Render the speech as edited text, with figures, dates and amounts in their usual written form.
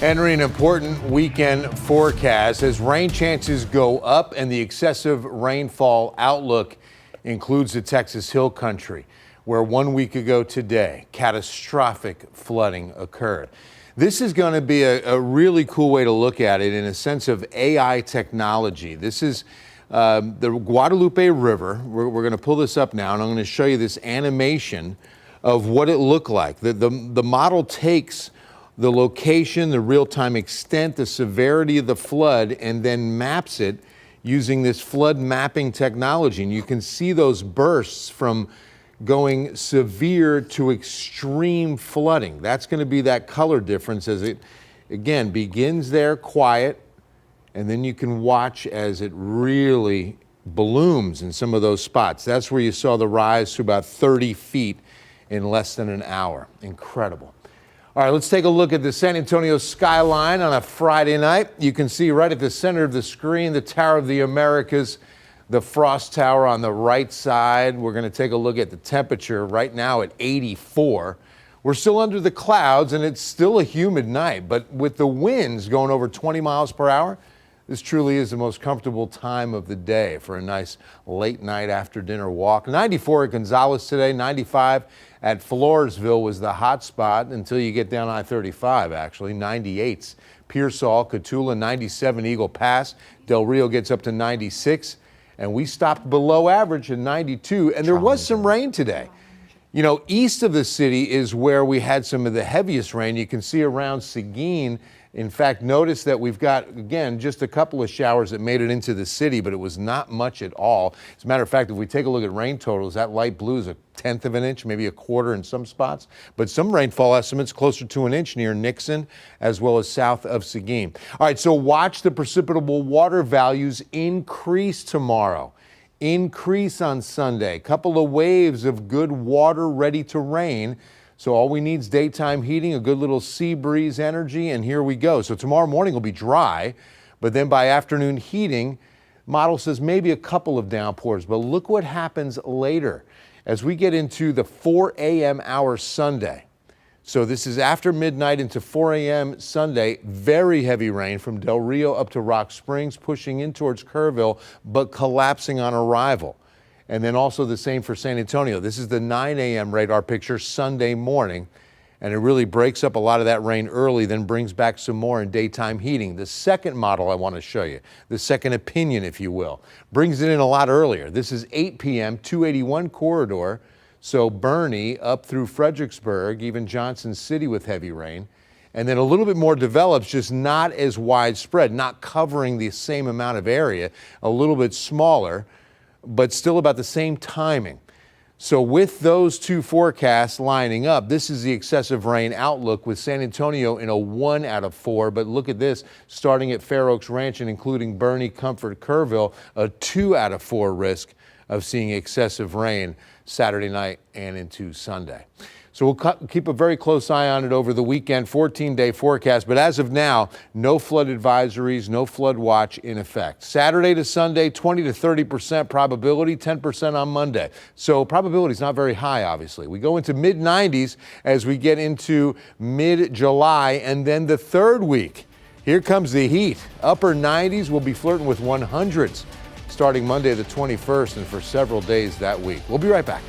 Entering an important weekend forecast as rain chances go up and the excessive rainfall outlook includes the Texas Hill Country, where 1 week ago today, catastrophic flooding occurred. This is going to be a really cool way to look at it in a sense of AI technology. This is the Guadalupe River. We're going to pull this up now, and I'm going to show you this animation of what it looked like. The model takes the location, the real-time extent, the severity of the flood, and then maps it using this flood mapping technology. And you can see those bursts from going severe to extreme flooding. That's going to be that color difference as it, again, begins there quiet, and then you can watch as it really blooms in some of those spots. That's where you saw the rise to about 30 feet in less than an hour. Incredible. All right, let's take a look at the San Antonio skyline on a Friday night. You can see right at the center of the screen, the Tower of the Americas, the Frost Tower on the right side. We're going to take a look at the temperature right now at 84. We're still under the clouds and it's still a humid night, but with the winds going over 20 miles per hour, this truly is the most comfortable time of the day for a nice late night after dinner walk. 94 at Gonzales today, 95 at Floresville was the hot spot until you get down I-35 actually. 98's Pearsall, Cotulla, 97 Eagle Pass. Del Rio gets up to 96 and we stopped below average at 92 and there was some rain today. You know, east of the city is where we had some of the heaviest rain. You can see around Seguin. In fact, notice that we've got, again, just a couple of showers that made it into the city, but it was not much at all. As a matter of fact, if we take a look at rain totals, that light blue is 1/10 of an inch, maybe a quarter in some spots. But some rainfall estimates closer to an inch near Nixon, as well as south of Seguin. All right, so watch the precipitable water values increase tomorrow. Increase on Sunday. Couple of waves of good water ready to rain. So all we need is daytime heating, a good little sea breeze energy, and here we go. So tomorrow morning will be dry, but then by afternoon heating, model says maybe a couple of downpours, but look what happens later as we get into the 4 a.m. hour Sunday. So this is after midnight into 4 a.m. Sunday, very heavy rain from Del Rio up to Rock Springs, pushing in towards Kerrville, but collapsing on arrival. And then also the same for San Antonio. This is the 9 a.m. radar picture Sunday morning, and it really breaks up a lot of that rain early, then brings back some more in daytime heating. The second model I want to show you, the second opinion, if you will, brings it in a lot earlier. This is 8 p.m., 281 corridor, so Bernie up through Fredericksburg, even Johnson City with heavy rain. And then a little bit more develops, just not as widespread, not covering the same amount of area, a little bit smaller, but still about the same timing. So with those two forecasts lining up, this is the excessive rain outlook with San Antonio in a 1 out of 4. But look at this, starting at Fair Oaks Ranch and including Bernie, Comfort, Kerrville, a 2 out of 4 risk of seeing excessive rain Saturday night and into Sunday. So we'll keep a very close eye on it over the weekend, 14-day forecast. But as of now, no flood advisories, no flood watch in effect. Saturday to Sunday, 20 to 30% probability, 10% on Monday. So probability is not very high, obviously. We go into mid-90s as we get into mid-July, and then the third week, here comes the heat. Upper 90s will be flirting with 100s starting Monday the 21st and for several days that week. We'll be right back.